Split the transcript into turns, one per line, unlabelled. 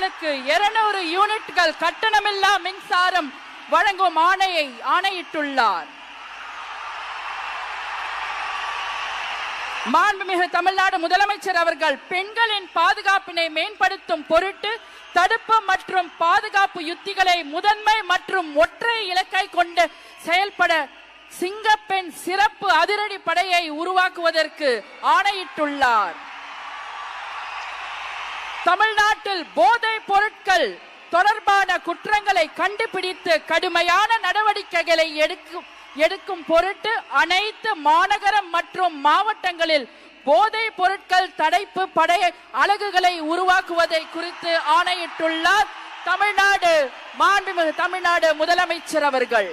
மாணவர்களுக்கு 200 யூனிட்கள் கட்டணமில்லா மின்சாரம் வழங்கும் ஆணையிட்டுள்ளார். மாண்புமிகு தமிழ்நாடு முதலமைச்சர் அவர்கள் பெண்களின் பாதுகாப்பினை மேம்படுத்தும் பொருட்டு தடுப்பு மற்றும் பாதுகாப்பு யுத்திகளை முதன்மை மற்றும் ஒற்றை இலக்கை கொண்டு செயல்பட சிங்கப்பெண் சிறப்பு அதிரடி படையை உருவாக்குவதற்கு ஆணையிட்டுள்ளார். தமிழ்நாட்டில் போதைப் பொருட்கள் தொடர்பான குற்றங்களை கண்டுபிடித்து கடுமையான நடவடிக்கைகளை எடுக்கும் பொருட்டு அனைத்து மாநகரம் மற்றும் மாவட்டங்களில் போதைப் பொருட்கள் தடுப்பு படை அலகுகளை உருவாக்குவதை குறித்து ஆணையிட்டுள்ளார் மாண்புமிகு தமிழ்நாடு முதலமைச்சர் அவர்கள்.